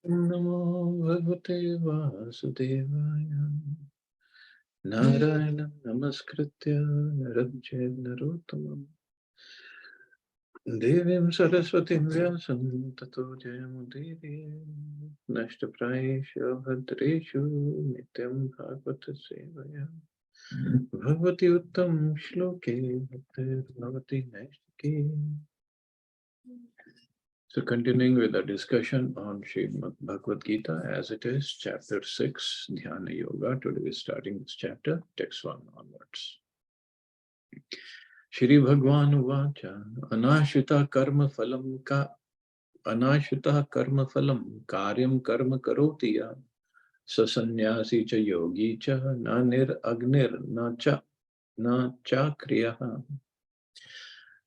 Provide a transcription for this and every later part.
Namo Bhagavate Vasudevaya. Narayana Namaskritya Naram Chaiva Narottamam Devim Saraswatim Vyasam Tato Jayamudiri Nashtaprayesha Bhadreshu Nityam Bhagavata Sevaya Bhagavati Uttam Shloke Bhaktir Bhavati Naistaki. So continuing with the discussion on Srimad Bhagavad Gita as it is, chapter 6, Dhyana Yoga. Today we're starting this chapter, text 1 onwards. Shri Bhagwan Uvacha Anashita Karma Phalam Ka Anashita Karma Phalam Karyam Karma Karotiya Sasanyasi Cha Yogi Cha Na Nir Agnir Na Cha Kriyaha.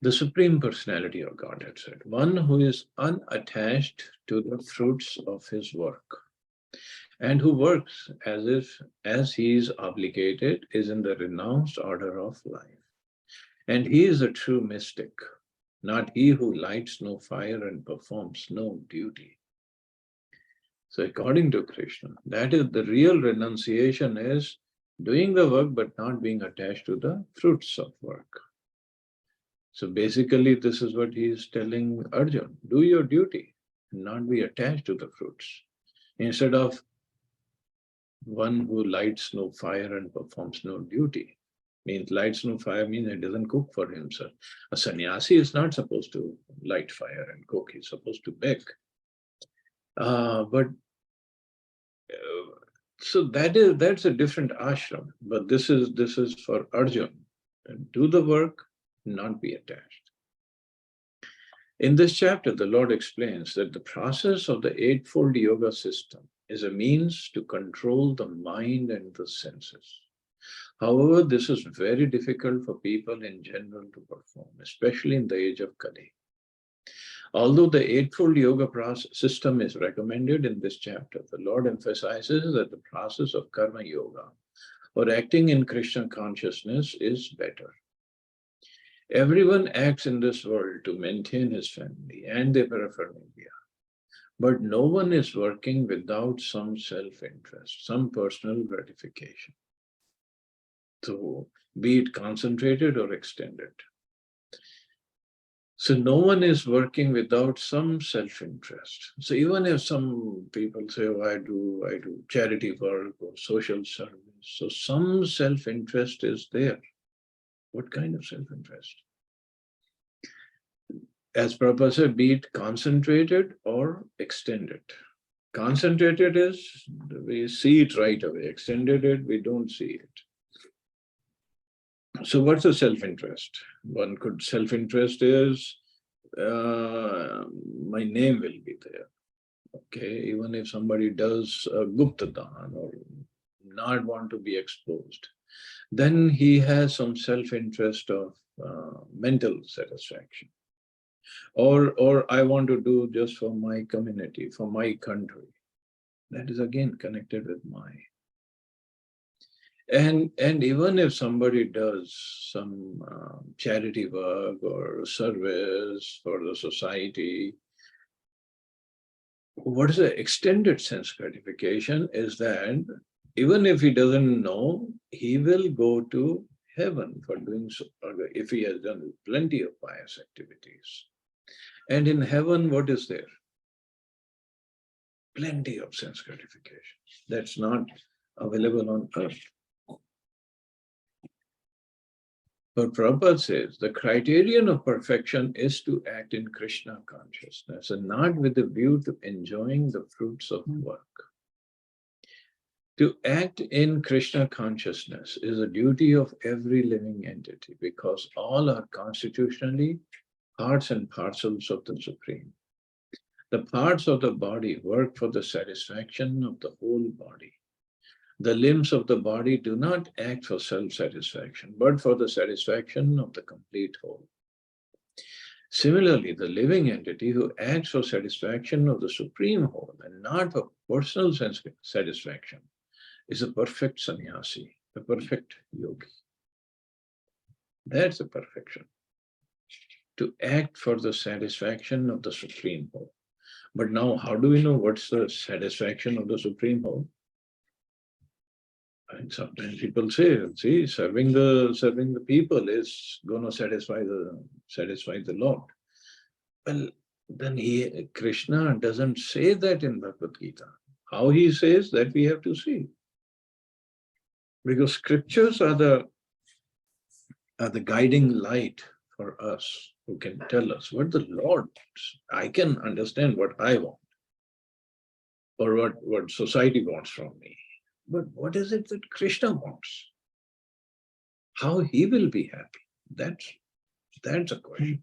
The Supreme Personality of Godhead said, one who is unattached to the fruits of his work and who works as he is obligated is in the renounced order of life. And he is a true mystic, not he who lights no fire and performs no duty. So according to Krishna, that is the real renunciation, is doing the work but not being attached to the fruits of work. So basically, this is what he is telling Arjuna: do your duty and not be attached to the fruits. Instead of one who lights no fire and performs no duty. Means lights no fire means he doesn't cook for himself. A sannyasi is not supposed to light fire and cook. He's supposed to beg. So that's a different ashram. But this is for Arjuna. Do the work, not be attached. In this chapter, the Lord explains that the process of the Eightfold Yoga system is a means to control the mind and the senses. However, this is very difficult for people in general to perform, especially in the age of Kali. Although the Eightfold Yoga system is recommended in this chapter, the Lord emphasizes that the process of Karma Yoga, or acting in Krishna consciousness, is better. Everyone acts in this world to maintain his family and their paraphernalia, but no one is working without some self-interest, some personal gratification. So, be it concentrated or extended. So no one is working without some self-interest. So even if some people say, oh, I do charity work or social service, so some self-interest is there. What kind of self-interest? As Prabhupada said, be it concentrated or extended. Concentrated is, we see it right away. Extended it, we don't see it. So what's the self-interest? One could self-interest is, my name will be there. Okay, even if somebody does Gupta Dan or not want to be exposed, then he has some self-interest of mental satisfaction. Or I want to do just for my community, for my country. That is again connected with my. And even if somebody does some charity work or service for the society, what is the extended sense gratification is that even if he doesn't know, he will go to heaven for doing so, if he has done plenty of pious activities. And in heaven, what is there? Plenty of sense gratification. That's not available on earth. But Prabhupada says the criterion of perfection is to act in Krishna consciousness and not with the view to enjoying the fruits of work. To act in Krishna consciousness is a duty of every living entity because all are constitutionally parts and parcels of the Supreme. The parts of the body work for the satisfaction of the whole body. The limbs of the body do not act for self-satisfaction, but for the satisfaction of the complete whole. Similarly, the living entity who acts for satisfaction of the Supreme Whole and not for personal satisfaction is a perfect sannyasi, a perfect yogi. That's a perfection. To act for the satisfaction of the Supreme Whole. But now, how do we know what's the satisfaction of the Supreme Home? And sometimes people say, see, serving the people is going to satisfy the Lord. Well, then Krishna doesn't say that in Bhagavad Gita. How he says that we have to see. Because scriptures are the guiding light for us, who can tell us what the Lord wants. I can understand what I want, or what society wants from me. But what is it that Krishna wants? How he will be happy? That's a question.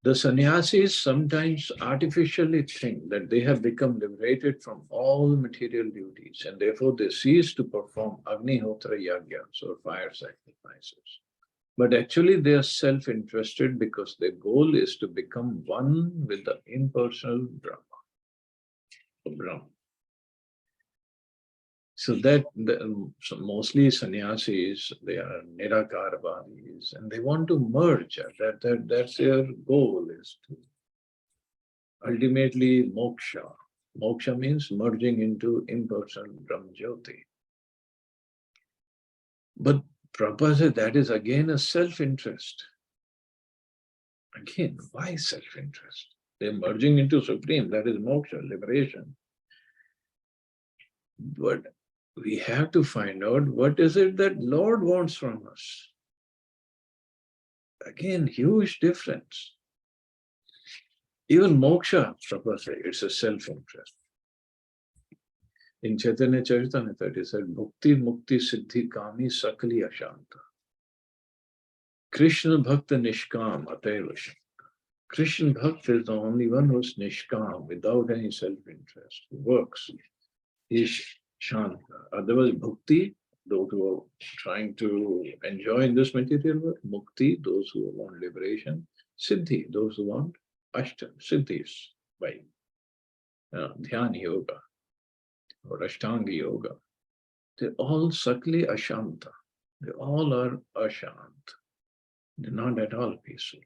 The sannyasis sometimes artificially think that they have become liberated from all material duties, and therefore they cease to perform Agnihotra Yagyas or fire sacrifices. But actually they are self-interested because their goal is to become one with the impersonal Brahma. So so mostly sannyasis, they are nirakarvadis, and they want to merge. That's their goal, is to ultimately moksha. Moksha means merging into impersonal Brahmajyoti. But Prabhupada said that is again a self-interest. Again, why self-interest? They're merging into Supreme, that is moksha, liberation. But we have to find out what is it that Lord wants from us. Again, huge difference. Even moksha, Prabhupada said, it's a self-interest. In Chaitanya Charitamrita, it said, Bhukti Mukti Siddhi Kami Sakali Ashanta. Krishna Bhakta Nishkam Ataiva Shanta. Krishna Bhakta is the only one who's Nishkam, without any self-interest, who works. He's Shanta. Otherwise, Bhukti, those who are trying to enjoy in this material world; Mukti, those who want liberation; Siddhi, those who want Ashta, Siddhis, by Dhyana Yoga or Ashtanga Yoga. They're all Sakli Ashanta. They all are Ashant. They're not at all peaceful.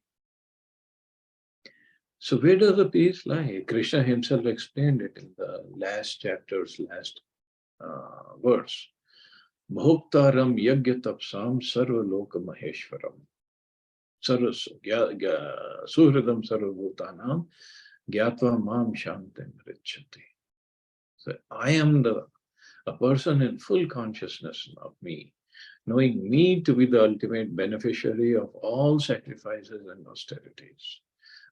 So where does the peace lie? Krishna himself explained it in the last chapter's last verse. Bhoktaram yagya tapsam sarva loka maheshwaram. Suhridam sarva bhutanam gyatva mam shantim richati. So I am a person in full consciousness of me, knowing me to be the ultimate beneficiary of all sacrifices and austerities,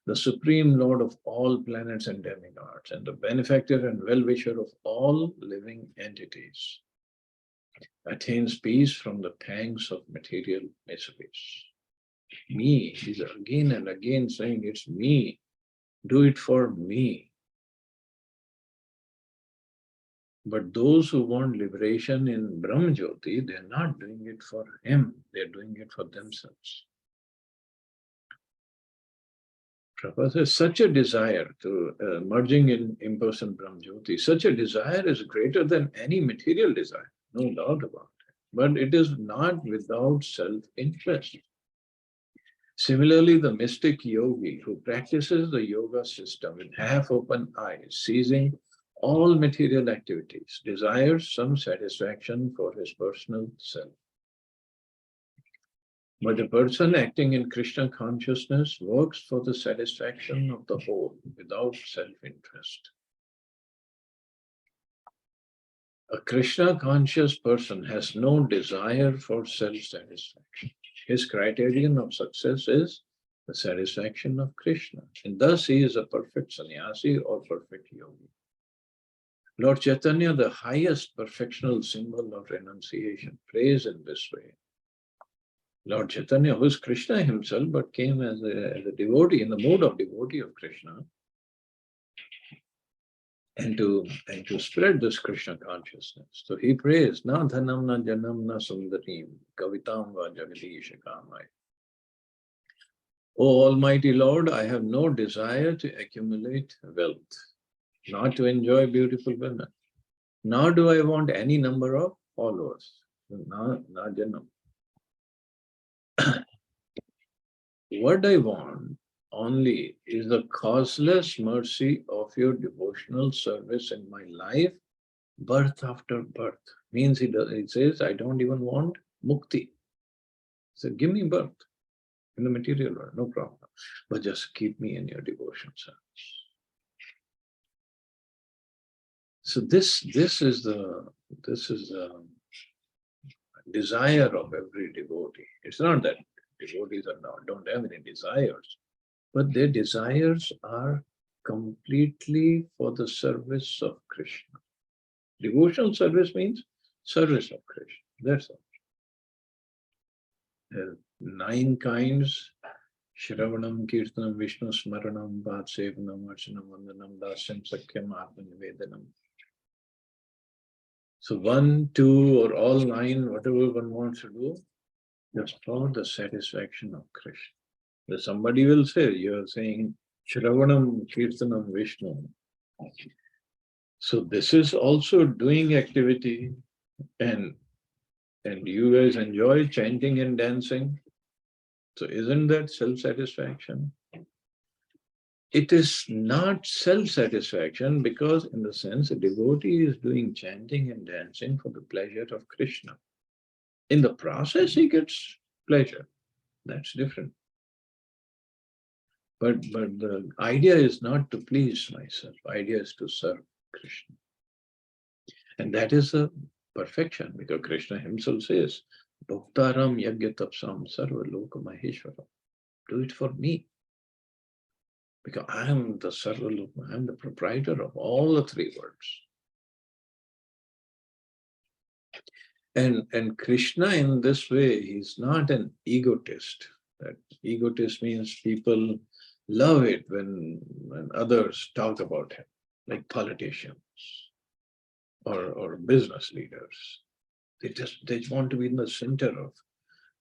the supreme lord of all planets and demigods, and the benefactor and well-wisher of all living entities, attains peace from the pangs of material miseries. Me, he's again and again saying, it's me, do it for me. But those who want liberation in Brahmajyoti, they're not doing it for him, they're doing it for themselves. Prabhupada says such a desire to merging in impersonal Brahmajyoti, such a desire is greater than any material desire, no doubt about it. But it is not without self-interest. Similarly, the mystic yogi who practices the yoga system with half-open eyes, seizing all material activities, desires some satisfaction for his personal self. But the person acting in Krishna consciousness works for the satisfaction of the whole without self-interest. A Krishna conscious person has no desire for self-satisfaction. His criterion of success is the satisfaction of Krishna, and thus he is a perfect sannyasi or perfect yogi. Lord Chaitanya, the highest perfectional symbol of renunciation, prays in this way. Lord Chaitanya, who is Krishna himself, but came as a devotee, in the mode of devotee of Krishna, and to spread this Krishna consciousness. So he prays, na dhanam na janam na sundarim, kavitam va jagadisha kamai. O Almighty Lord, I have no desire to accumulate wealth, not to enjoy beautiful women, nor do I want any number of followers. Na janam. What I want only is the causeless mercy of your devotional service in my life, birth after birth. Means he says, I don't even want mukti. So give me birth in the material world, no problem. But just keep me in your devotion service. So this is the desire of every devotee. It's not that devotees don't have any desires, but their desires are completely for the service of Krishna. Devotional service means service of Krishna. That's all. There are 9 kinds: Shravanam, Kirtanam, Vishnu Smaranam, Bhatsevanam, Archanam, Vandanam, Dasyam, Sakyam, Atma Nivedanam. So 1, 2, or all 9, whatever one wants to do, just for the satisfaction of Krishna. If somebody will say, you are saying Shravanam, Kirtanam, Vishnu. So this is also doing activity, and you guys enjoy chanting and dancing. So isn't that self-satisfaction? It is not self-satisfaction because in the sense a devotee is doing chanting and dancing for the pleasure of Krishna. In the process, he gets pleasure. That's different. But the idea is not to please myself. Idea is to serve Krishna. And that is a perfection, because Krishna himself says, Bhaktaram yagya tapsam sarva loka maheshwaram. Do it for me. Because I am the sarva loka, I am the proprietor of all the 3 worlds. And Krishna in this way, he's not an egotist. That egotist means people love it when others talk about him, like politicians or business leaders. They want to be in the center of,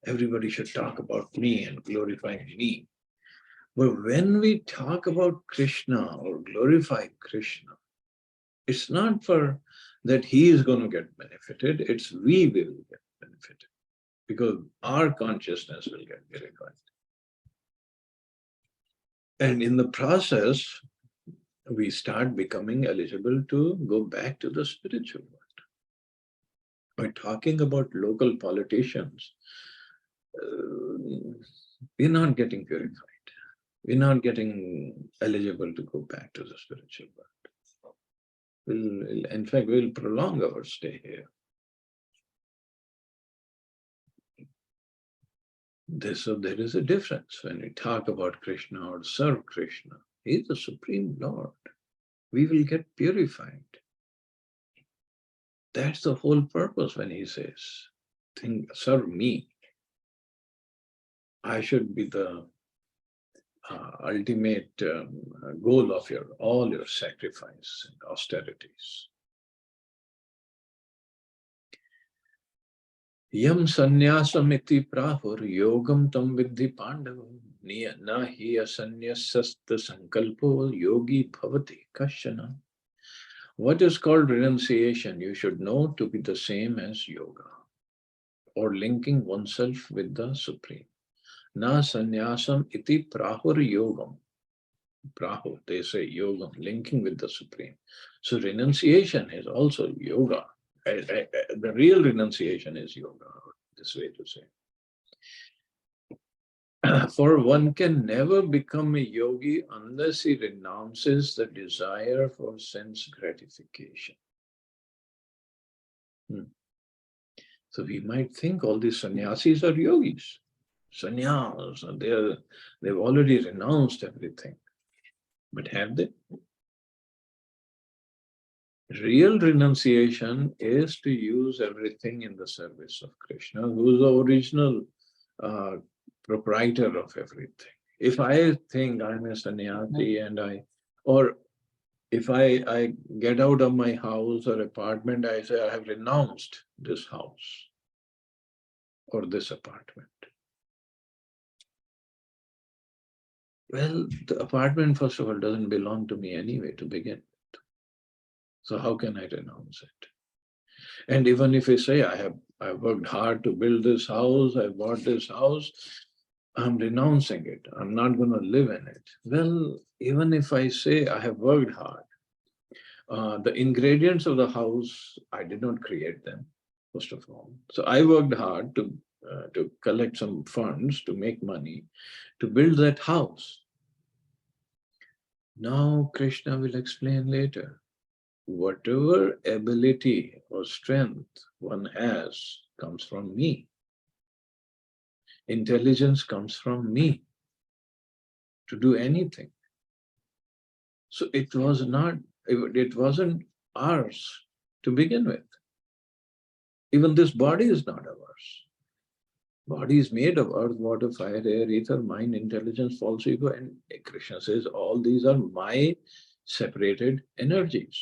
everybody should talk about me and glorify me. But when we talk about Krishna or glorify Krishna, it's not for that he is going to get benefited, it's we will get benefited, because our consciousness will get verified. And in the process, we start becoming eligible to go back to the spiritual world. By talking about local politicians, we're not getting purified. We're not getting eligible to go back to the spiritual world. In fact, we'll prolong our stay here. So there is a difference when we talk about Krishna or serve Krishna. He is the Supreme Lord. We will get purified. That's the whole purpose when he says, serve me. I should be the ultimate goal of all your sacrifice and austerities. Yam sannyasam prahur yogam tam vidhi pandavam na hi asanyasasta sankalpo yogi bhavati kashana. What is called renunciation, you should know to be the same as yoga, or linking oneself with the Supreme. Na sannyasam iti prahur yogam. Prahu, they say yogam, linking with the Supreme. So renunciation is also yoga. The real renunciation is yoga, this way to say. For one can never become a yogi unless he renounces the desire for sense gratification. So we might think all these sannyasis are yogis. Sannyas, they've already renounced everything. But have they? Real renunciation is to use everything in the service of Krishna, who is the original proprietor of everything. If I think I'm a sannyasi or if I get out of my house or apartment, I say I have renounced this house or this apartment. Well, the apartment, first of all, doesn't belong to me anyway to begin with. So how can I renounce it? And even if I say I worked hard to build this house, I bought this house, I'm renouncing it. I'm not going to live in it. Well, even if I say I have worked hard, the ingredients of the house, I did not create them, first of all. So I worked hard to collect some funds, to make money, to build that house. Now, Krishna will explain later. Whatever ability or strength one has comes from me. Intelligence comes from me to do anything. So it wasn't ours to begin with. Even this body is not ours. Body is made of earth, water, fire, air, ether, mind, intelligence, false ego, and Krishna says all these are my separated energies.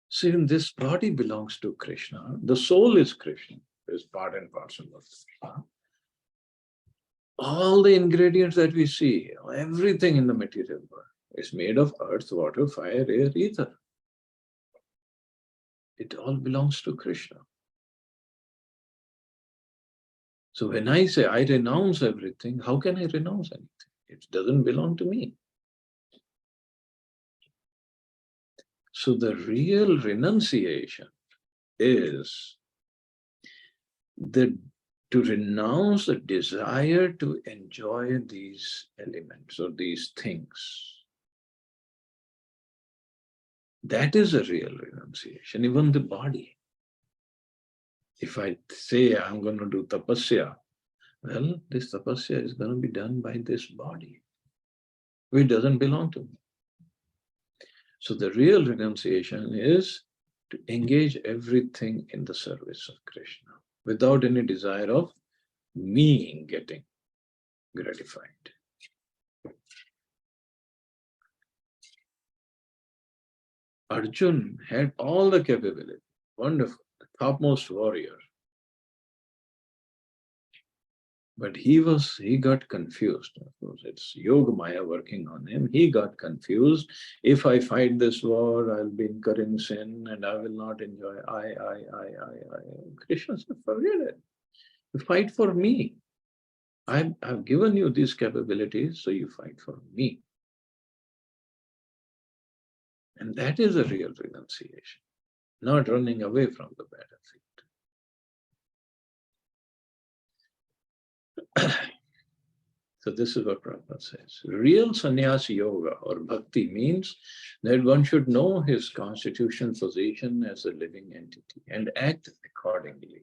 So even this body belongs to Krishna. The soul is Krishna, is part and parcel of Krishna. All the ingredients that we see, everything in the material world is made of earth, water, fire, air, ether. It all belongs to Krishna. So when I say I renounce everything, how can I renounce anything? It doesn't belong to me. So the real renunciation is to renounce the desire to enjoy these elements or these things. That is a real renunciation, even the body. If I say I'm going to do tapasya, well, this tapasya is going to be done by this body, which doesn't belong to me. So the real renunciation is to engage everything in the service of Krishna without any desire of me getting gratified. Arjun had all the capability, wonderful, the topmost warrior. But he got confused. Of course, it's Yoga Maya working on him. He got confused. If I fight this war, I'll be incurring sin and I will not enjoy. I. Krishna said, forget it. You fight for me. I've given you these capabilities, so you fight for me. And that is a real renunciation, not running away from the battlefield. So this is what Prabhupada says. Real sannyas yoga or bhakti means that one should know his constitution position as a living entity and act accordingly.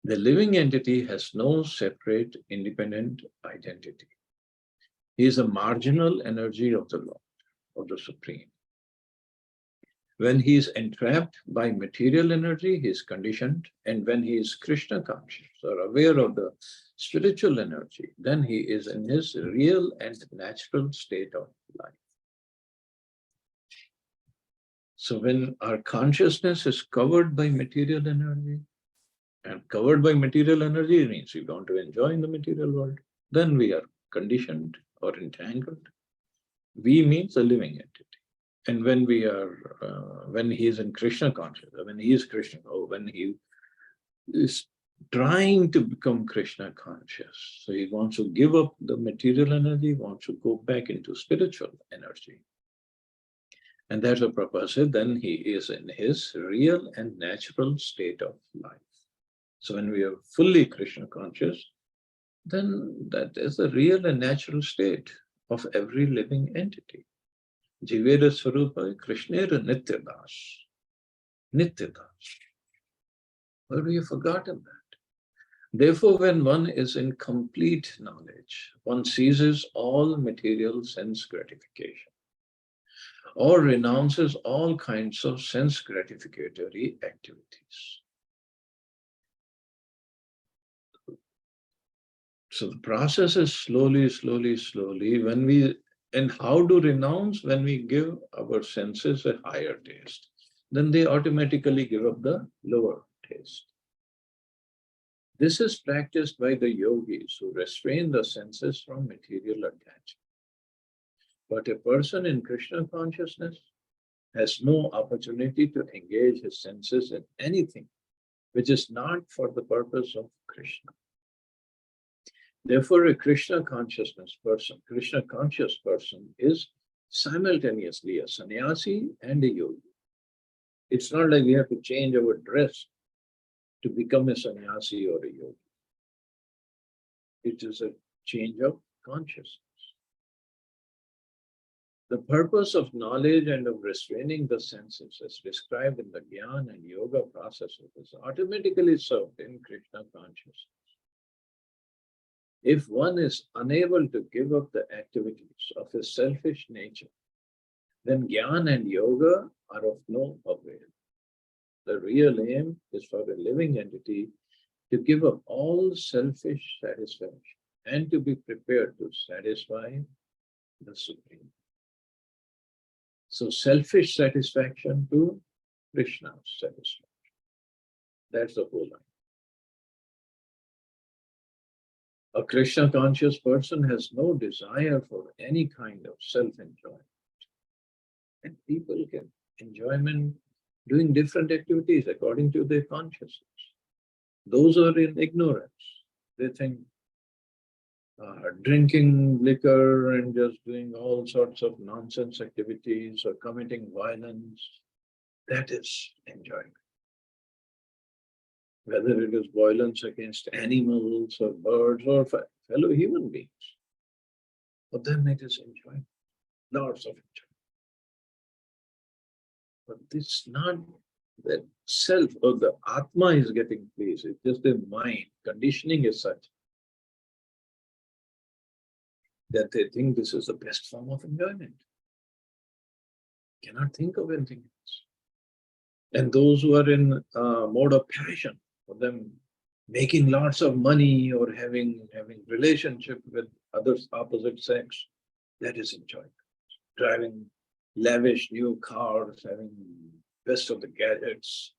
The living entity has no separate independent identity. He is a marginal energy of the Lord, of the Supreme. When he is entrapped by material energy, he is conditioned. And when he is Krishna conscious or aware of the spiritual energy, then he is in his real and natural state of life. So when our consciousness is covered by material energy, and covered by material energy means we want to enjoy in the material world, then we are conditioned or entangled. We means a living entity. And when when he is in Krishna consciousness, when he is Krishna, or when he is trying to become Krishna conscious, so he wants to give up the material energy, wants to go back into spiritual energy. And that's what Prabhupada said, then he is in his real and natural state of life. So when we are fully Krishna conscious, then that is the real and natural state of every living entity. Jivera Swarupa Krishnera Nityadas. Nityadas. But we have forgotten that. Therefore, when one is in complete knowledge, one ceases all material sense gratification or renounces all kinds of sense gratificatory activities. So the process is slowly. And how to renounce? When we give our senses a higher taste, then they automatically give up the lower taste. This is practiced by the yogis who restrain the senses from material attachment. But a person in Krishna consciousness has no opportunity to engage his senses in anything which is not for the purpose of Krishna. Therefore, a Krishna consciousness person, Krishna conscious person is simultaneously a sannyasi and a yogi. It's not like we have to change our dress to become a sannyasi or a yogi. It is a change of consciousness. The purpose of knowledge and of restraining the senses, as described in the Jnana and Yoga processes, is automatically served in Krishna consciousness. If one is unable to give up the activities of his selfish nature, then Jnana and Yoga are of no avail. The real aim is for a living entity to give up all selfish satisfaction and to be prepared to satisfy the Supreme. So selfish satisfaction to Krishna's satisfaction. That's the whole line. A Krishna conscious person has no desire for any kind of self-enjoyment. And people get enjoyment doing different activities according to their consciousness. Those who are in ignorance, they think drinking liquor and just doing all sorts of nonsense activities or committing violence, that is enjoyment. Whether it is violence against animals or birds or fellow human beings, for them it is enjoyment, lots of enjoyment. But it's not that self or the Atma is getting pleased, it's just the mind. Conditioning is such that they think this is the best form of enjoyment. Cannot think of anything else. And those who are in mode of passion, for them making lots of money or having relationship with others opposite sex, that is enjoyment. Driving lavish new cars, having best of the gadgets,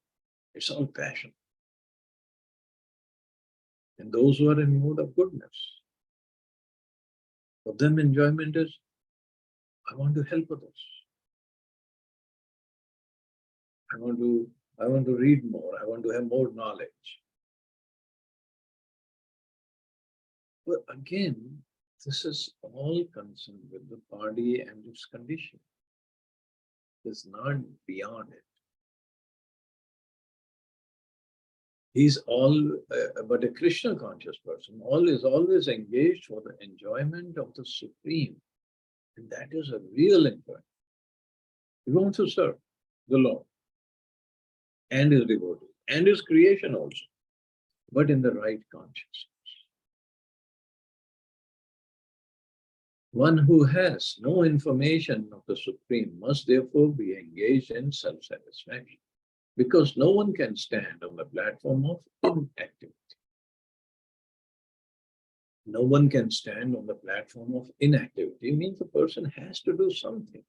it's all passion. And those who are in mode of goodness, for them enjoyment is, I want to help others. I want to read more. I want to have more knowledge. But again, this is all concerned with the body and its condition. It's not beyond it. He's but a Krishna conscious person is always engaged for the enjoyment of the Supreme. And that is a real enjoyment. He wants to serve the Lord and his devotee and his creation also, but in the right consciousness. One who has no information of the Supreme must therefore be engaged in self-satisfaction, because no one can stand on the platform of inactivity. No one can stand on the platform of inactivity. It means the person has to do something.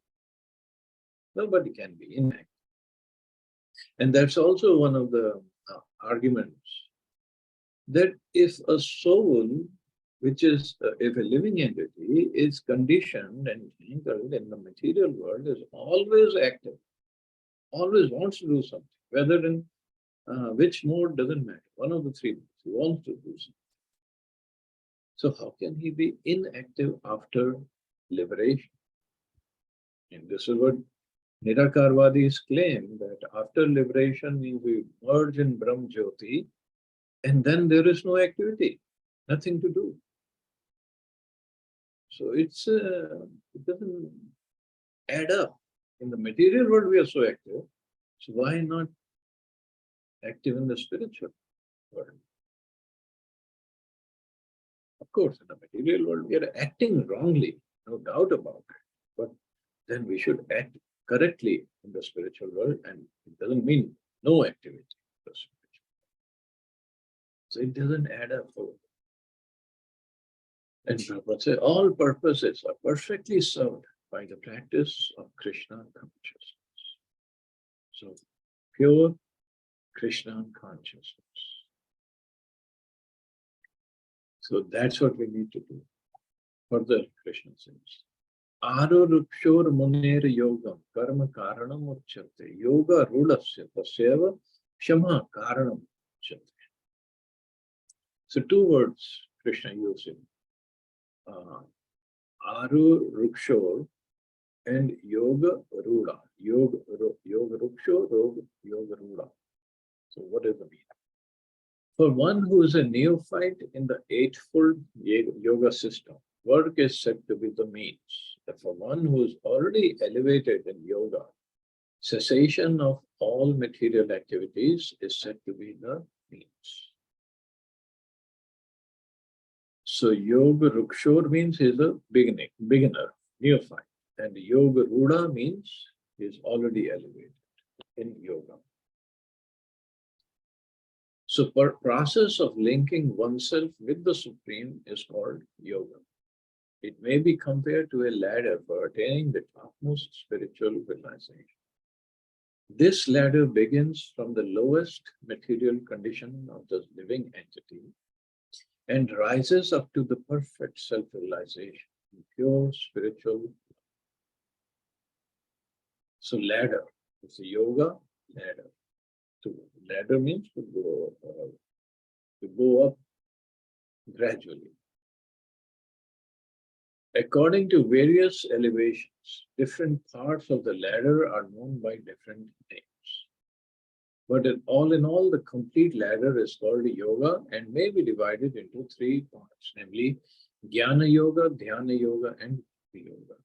Nobody can be inactive. And that's also one of the arguments, that if a soul, which is, if a living entity is conditioned and anchored in the material world, is always active, always wants to do something, whether in which mode doesn't matter, one of the three modes, he wants to do something. So how can he be inactive after liberation? And this is what Nirakarvadis claim, that after liberation we merge in Brahm Jyoti, and then there is no activity, nothing to do. So it doesn't add up. In the material world we are so active, so why not active in the spiritual world? Of course, in the material world we are acting wrongly, no doubt about it. But then we should act correctly in the spiritual world, and it doesn't mean no activity in the spiritual world. So it doesn't add up. And Prabhupada says all purposes are perfectly served by the practice of Krishna consciousness. So pure Krishna consciousness. So that's what we need to do. Further, Krishna says, Arurupshor Munir Yogam Karma Karanam Uchyate Yoga Rudasya Tasyeva Shama Karanam Uchyate. So two words Krishna used it. Aru Rukshor and Yoga Ruda. Yoga Rukshor, Yoga Ruda. So what is the meaning? For one who is a neophyte in the eightfold yoga system, work is said to be the means. But for one who is already elevated in yoga, cessation of all material activities is said to be the means. So Yoga Rukshor means he's a beginner, neophyte. And Yoga Ruda means he's already elevated in yoga. So process of linking oneself with the Supreme is called yoga. It may be compared to a ladder for attaining the topmost spiritual realization. This ladder begins from the lowest material condition of the living entity and rises up to the perfect self-realization, pure spiritual. So ladder, it's a yoga ladder. So ladder means to go up gradually. According to various elevations, different parts of the ladder are known by different names. But in all, the complete ladder is called yoga and may be divided into three parts, namely Jnana Yoga, Dhyana Yoga, and Bhakti Yoga.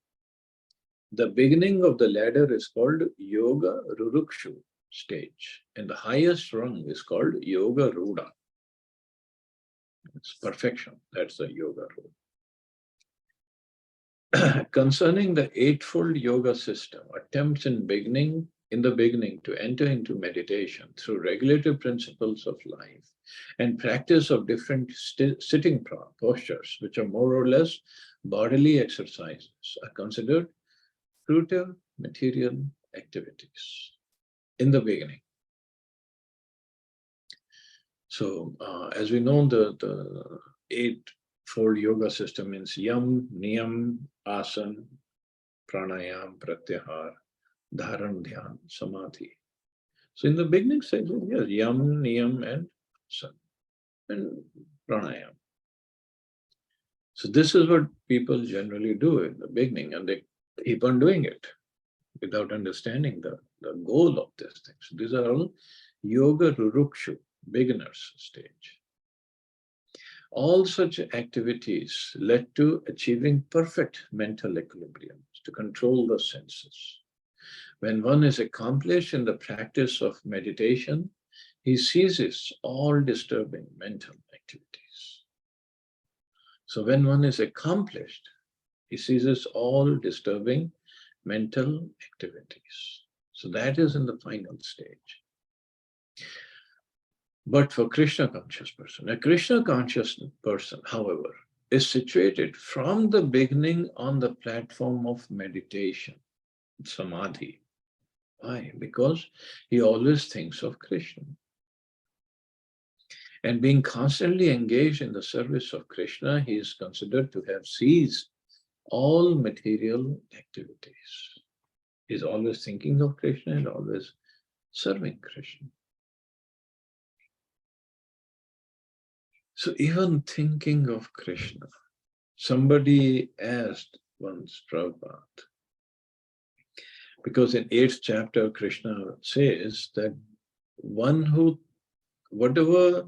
The beginning of the ladder is called Yoga Rurukshu stage, and the highest rung is called Yoga Ruda. It's perfection. That's the Yoga Ruda. Concerning the eightfold yoga system, attempts in the beginning to enter into meditation through regulative principles of life and practice of different sitting postures, which are more or less bodily exercises, are considered fruitive material activities in the beginning. So as we know, the eightfold yoga system means yam, niyam, asana, pranayam, pratyahar, dharan, dhyan, samadhi. So in the beginning section, yes, yam, niyam, and asana, and pranayam. So this is what people generally do in the beginning, and they keep on doing it without understanding the goal of this thing. So these are all yoga rurukshu, beginner's stage. All such activities led to achieving perfect mental equilibrium, to control the senses. When one is accomplished in the practice of meditation, he ceases all disturbing mental activities. So when one is accomplished, he ceases all disturbing mental activities. So that is in the final stage. But for Krishna conscious person, a Krishna conscious person, however, is situated from the beginning on the platform of meditation, samadhi. Why? Because he always thinks of Krishna. And being constantly engaged in the service of Krishna, he is considered to have ceased all material activities. He is always thinking of Krishna and always serving Krishna. So even thinking of Krishna, somebody asked once Prabhupada, because in 8th chapter, Krishna says that whatever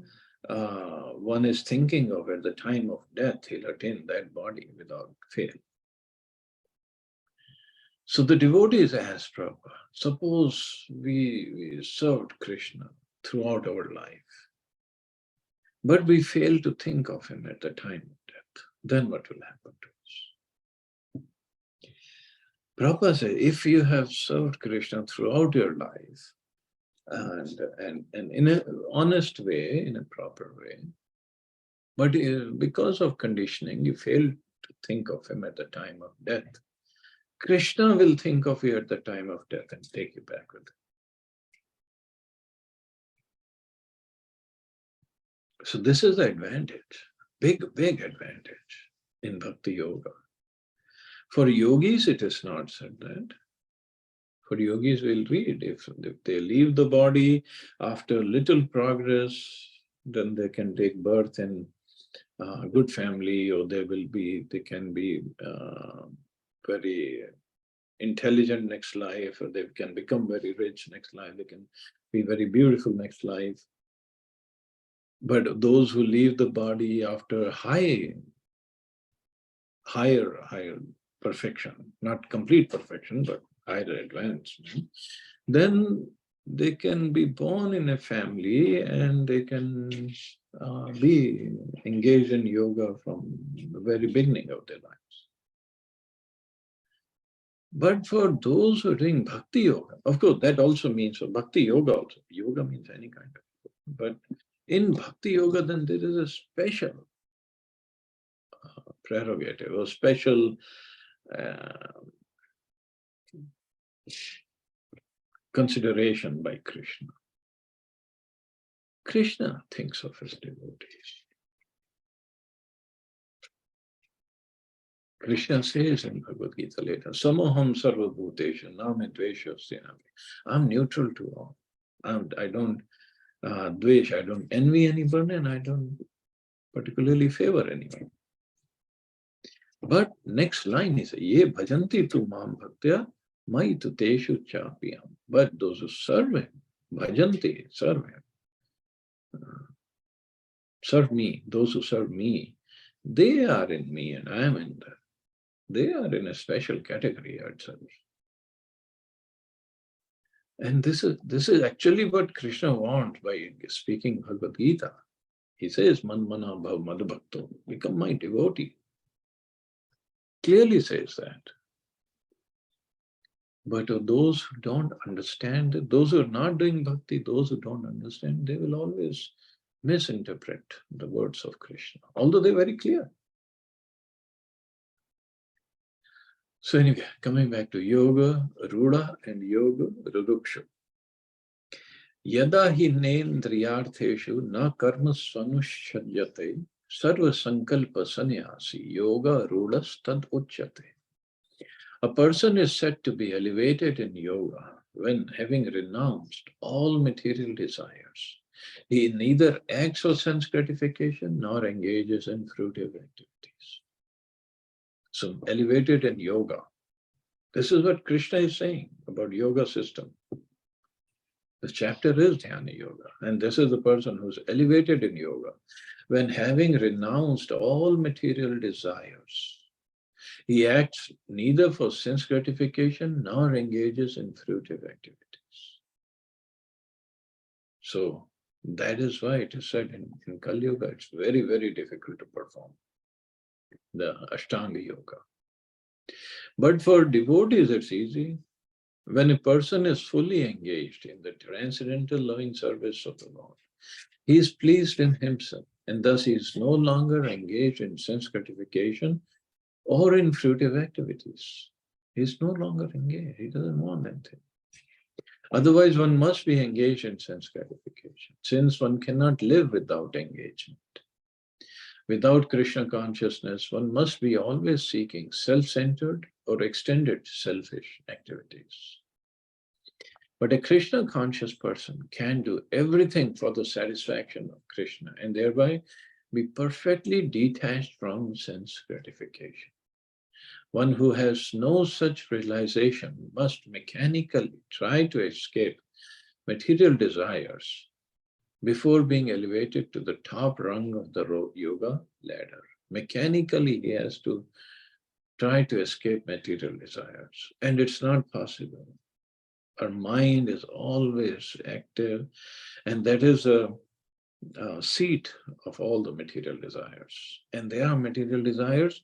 one is thinking of at the time of death, he'll attain that body without fail. So the devotees asked Prabhupada, suppose we served Krishna throughout our life, but we fail to think of him at the time of death, then what will happen to us? Prabhupada said, if you have served Krishna throughout your life, and in an honest way, in a proper way, but because of conditioning, you fail to think of him at the time of death, Krishna will think of you at the time of death and take you back with him. So this is the advantage, big advantage in Bhakti Yoga. For yogis, it is not said that. For yogis, we'll read, if they leave the body after little progress, then they can take birth in good family, or they can be very intelligent next life, or they can become very rich next life, they can be very beautiful next life. But those who leave the body after higher perfection, not complete perfection, but higher advancement, then they can be born in a family and they can be engaged in yoga from the very beginning of their lives. But for those who are doing bhakti yoga, of course, that also means for bhakti yoga also. Yoga means any kind of yoga. But in bhakti yoga, then there is a special prerogative, a special consideration by Krishna. Krishna thinks of his devotees. Krishna says in Bhagavad Gita later, Samoham sarva bhutesha name dveshasya. I'm neutral to all. I don't dvesh, I don't envy anybody, and I don't particularly favor anyone. But next line is, Ye bhajanti tu mam bhaktya mai tu teshu chapiyam. But those who serve him, bhajanti, serve him, serve me, those who serve me, they are in me and I am in them. They are in a special category itself. And this is actually what Krishna wants by speaking Bhagavad Gita. He says, Manmana bhav madbhakto, become my devotee. Clearly says that. But those who don't understand, those who are not doing bhakti, those who don't understand, they will always misinterpret the words of Krishna, although they're very clear. So anyway, coming back to yoga, Rudha and yoga, Ruruksha. Yada hi nendriyartheshu na karma swanushajyate sarva sankalpa sanyasi yoga rudas tad uchyate. A person is said to be elevated in yoga when, having renounced all material desires, he neither acts for sense gratification nor engages in fruitive activities. So elevated in yoga. This is what Krishna is saying about yoga system. This chapter is Dhyana Yoga, and this is the person who's elevated in yoga when, having renounced all material desires, he acts neither for sense gratification nor engages in fruitive activities. So that is why it is said in Kali Yuga, it's very, very difficult to perform the Ashtanga Yoga. But for devotees, it's easy. When a person is fully engaged in the transcendental loving service of the Lord, he is pleased in himself, and thus he is no longer engaged in sense gratification or in fruitive activities. He is no longer engaged. He doesn't want anything. Otherwise, one must be engaged in sense gratification, since one cannot live without engagement. Without Krishna consciousness, one must be always seeking self-centered or extended selfish activities. But a Krishna conscious person can do everything for the satisfaction of Krishna and thereby be perfectly detached from sense gratification. One who has no such realization must mechanically try to escape material desires before being elevated to the top rung of the yoga ladder. Mechanically, he has to try to escape material desires, and it's not possible. Our mind is always active, and that is a seat of all the material desires. And there are material desires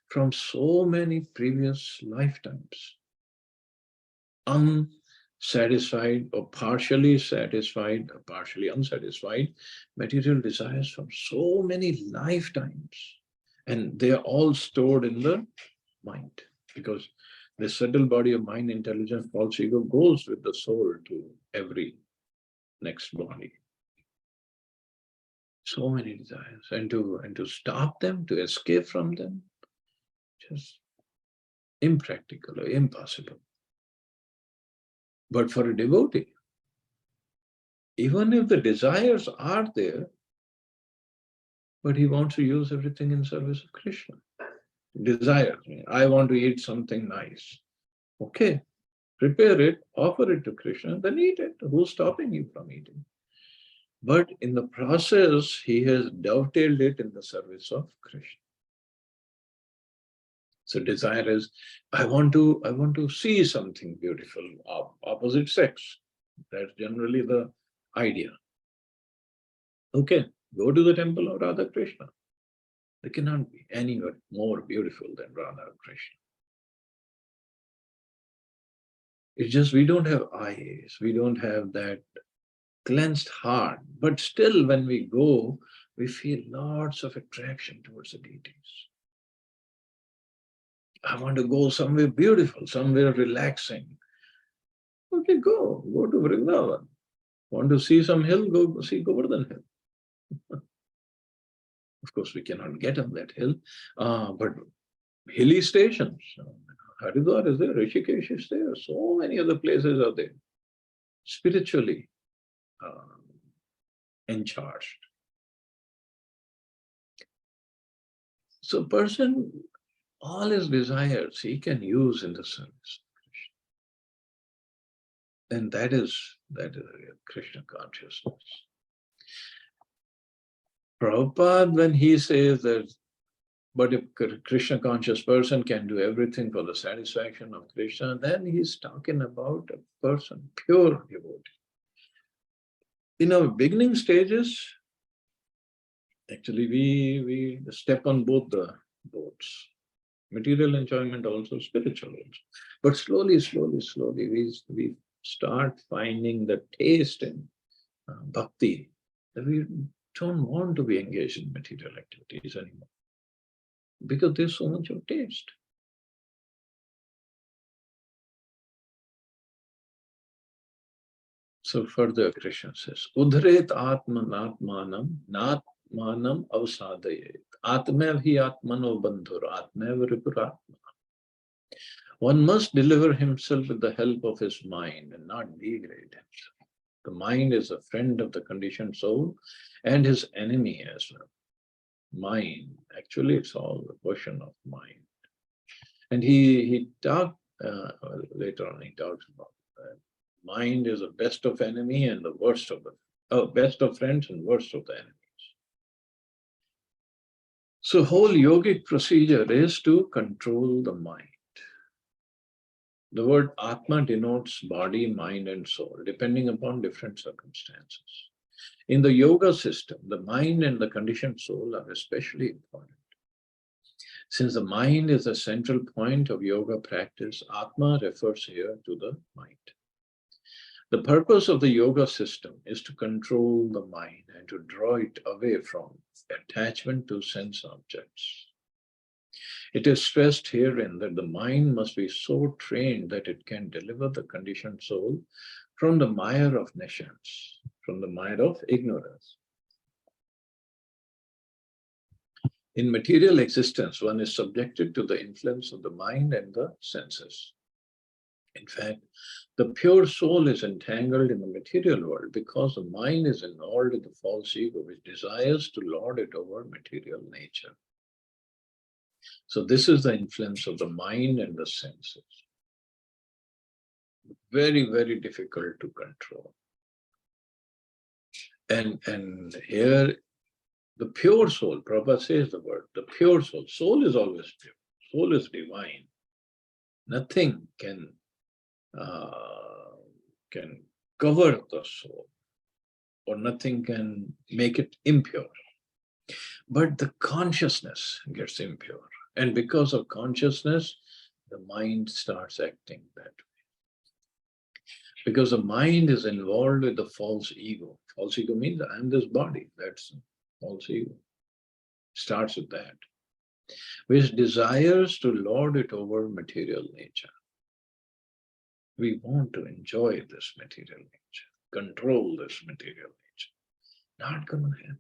from so many previous lifetimes. Unsatisfied or partially satisfied or partially unsatisfied material desires from so many lifetimes. And they are all stored in the mind, because the subtle body of mind, intelligence, false ego goes with the soul to every next body. So many desires, and to stop them, to escape from them, just impractical or impossible. But for a devotee, even if the desires are there, but he wants to use everything in service of Krishna. Desire, I want to eat something nice. Okay, prepare it, offer it to Krishna, then eat it. Who's stopping you from eating? But in the process, he has dovetailed it in the service of Krishna. So desire is, I want to see something beautiful, opposite sex. That's generally the idea. Okay, go to the temple of Radha Krishna. There cannot be anyone more beautiful than Radha Krishna. It's just we don't have eyes, we don't have that cleansed heart, but still when we go, we feel lots of attraction towards the deities. I want to go somewhere beautiful, somewhere relaxing. Okay, go to Vrindavan. Want to see some hill, go see Govardhan Hill. Of course, we cannot get on that hill, but hilly stations. Haridwar is there, Rishikesh is there, so many other places are there, spiritually encharged. So person, all his desires he can use in the service of Krishna. And that is Krishna consciousness. Prabhupada, when he says that, but if Krishna conscious person can do everything for the satisfaction of Krishna, then he's talking about a person, pure devotee. In our beginning stages, actually we step on both the boats. Material enjoyment also, spiritual also. But slowly, we start finding the taste in bhakti, that we don't want to be engaged in material activities anymore, because there's so much of taste. So further Krishna says, Udhret atmanatmanam natmanam avsadayet. Atmev hi atmano bandhur atmev ripuratma. One must deliver himself with the help of his mind and not degrade himself. The mind is a friend of the conditioned soul and his enemy as well. Mind, actually it's all a question of mind. And he talked, later on he talks about that. Mind is the best of enemy and the worst of best of friends and worst of the enemies. So whole yogic procedure is to control the mind. The word Atma denotes body, mind, and soul, depending upon different circumstances. In the yoga system, the mind and the conditioned soul are especially important. Since the mind is the central point of yoga practice, Atma refers here to the mind. The purpose of the yoga system is to control the mind and to draw it away from attachment to sense objects. It is stressed herein that the mind must be so trained that it can deliver the conditioned soul from the mire of nescience, from the mire of ignorance. In material existence, one is subjected to the influence of the mind and the senses. In fact, the pure soul is entangled in the material world because the mind is involved in the false ego, which desires to lord it over material nature. So this is the influence of the mind and the senses. Very, very difficult to control. And here, the pure soul, Prabhupada says the word, the pure soul. Soul is always pure. Soul is divine. Nothing can cover the soul, or nothing can make it impure. But the consciousness gets impure. And because of consciousness, the mind starts acting that way. Because the mind is involved with the false ego. False ego means I am this body. That's false ego. Starts with that. Which desires to lord it over material nature. We want to enjoy this material nature, control this material nature. Not going to happen.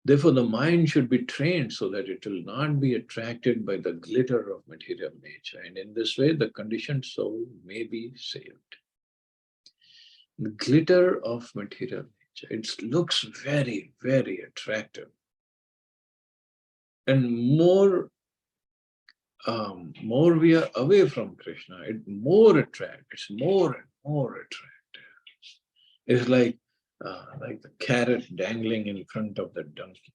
Therefore, the mind should be trained so that it will not be attracted by the glitter of material nature. And in this way, the conditioned soul may be saved. The glitter of material nature. It looks very, very attractive. And more we are away from Krishna, it's more attractive. It's more and more attractive. It's like the carrot dangling in front of the donkey.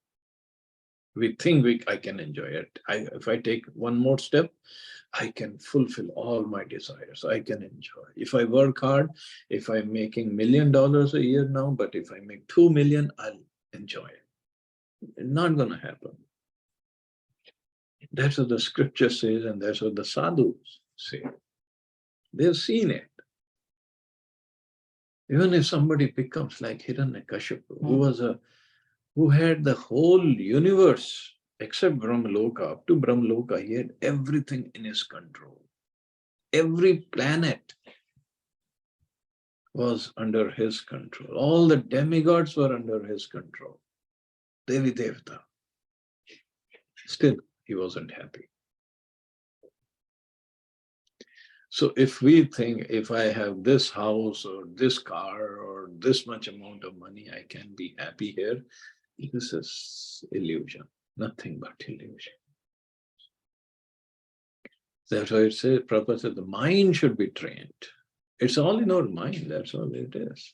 We think I can enjoy it. If I take one more step, I can fulfill all my desires. I can enjoy. If I work hard, if I'm making $1 million a year now, but if I make 2 million, I'll enjoy it. It's not going to happen. That's what the scripture says, and that's what the sadhus say. They've seen it. Even if somebody becomes like Hiranyakashipu, who had the whole universe except Brahmaloka, up to Brahmaloka, he had everything in his control. Every planet was under his control. All the demigods were under his control. Devi Devta. Still, he wasn't happy. So if we think, if I have this house or this car or this much amount of money, I can be happy here, this is illusion, nothing but illusion. That's why it says, Prabhupada said, the mind should be trained. It's all in our mind, that's all it is.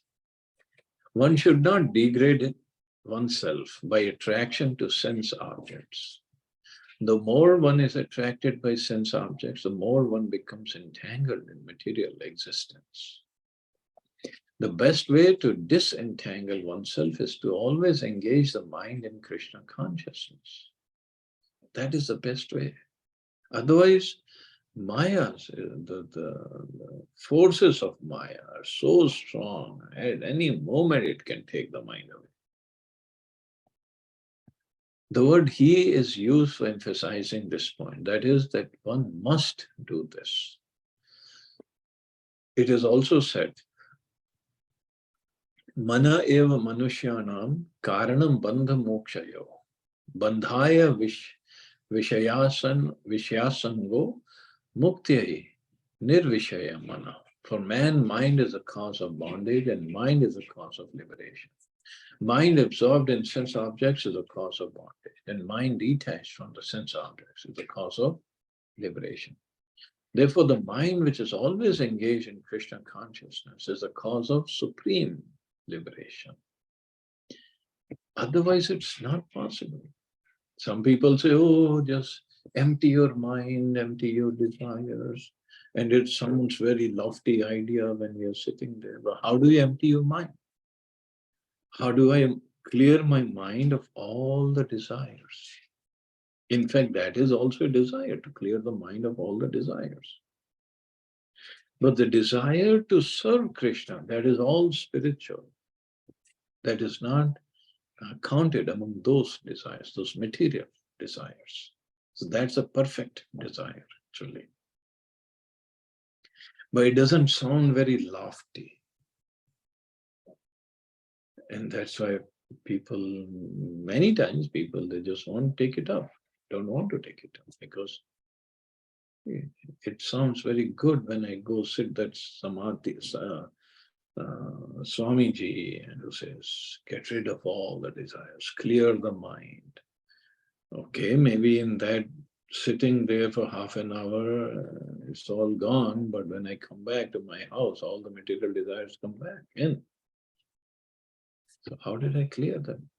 One should not degrade oneself by attraction to sense objects. The more one is attracted by sense objects, the more one becomes entangled in material existence. The best way to disentangle oneself is to always engage the mind in Krishna consciousness. That is the best way. Otherwise, Maya's, the forces of Maya are so strong, at any moment it can take the mind away. The word he is used for emphasizing this point. That is, that one must do this. It is also said, Mana eva manushyanam karanam bandha mokshayo. Bandhaya vishyasango muktyai nirvishaya mana. For man, mind is a cause of bondage and mind is a cause of liberation. Mind absorbed in sense objects is a cause of bondage, and mind detached from the sense objects is the cause of liberation. Therefore, the mind which is always engaged in Krishna consciousness is the cause of supreme liberation. Otherwise, it's not possible. Some people say, oh, just empty your mind, empty your desires. And it sounds very lofty idea when you're sitting there. But how do you empty your mind? How do I clear my mind of all the desires? In fact, that is also a desire, to clear the mind of all the desires. But the desire to serve Krishna, that is all spiritual. That is not counted among those desires, those material desires. So that's a perfect desire, actually. But it doesn't sound very lofty. And that's why many times people, they just won't take it up, don't want to take it up, because it sounds very good when I go sit that Samadhi, Swamiji, and who says, get rid of all the desires, clear the mind. Okay, maybe in that sitting there for half an hour, it's all gone, but when I come back to my house, all the material desires come back in. So how did I clear them?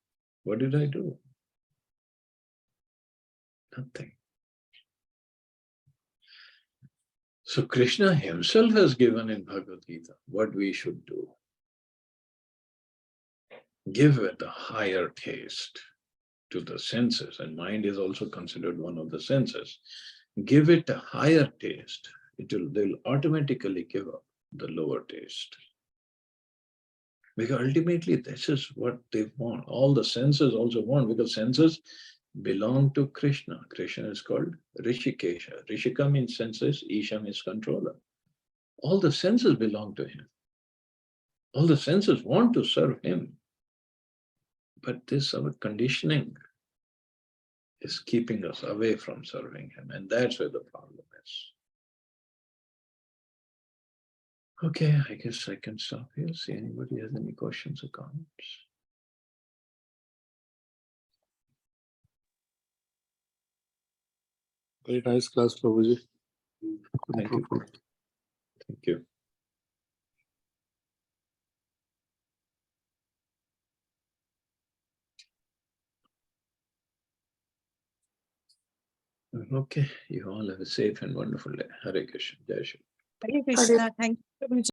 What did I do? Nothing. So Krishna himself has given in Bhagavad Gita what we should do. Give it a higher taste to the senses, and mind is also considered one of the senses. Give it a higher taste. They'll automatically give up the lower taste. Because ultimately, this is what they want. All the senses also want, because senses belong to Krishna. Krishna is called Rishikesha. Rishika means senses, Isha means controller. All the senses belong to him. All the senses want to serve him. But this, our conditioning, is keeping us away from serving him. And that's where the problem is. Okay, I guess I can stop here. See anybody has any questions or comments. Very nice class, Prabhuji. Thank you. Thank you. Okay, you all have a safe and wonderful day. Hare Krishna. Jai Shri. Hare Krishna. Thank you, Prabhuji.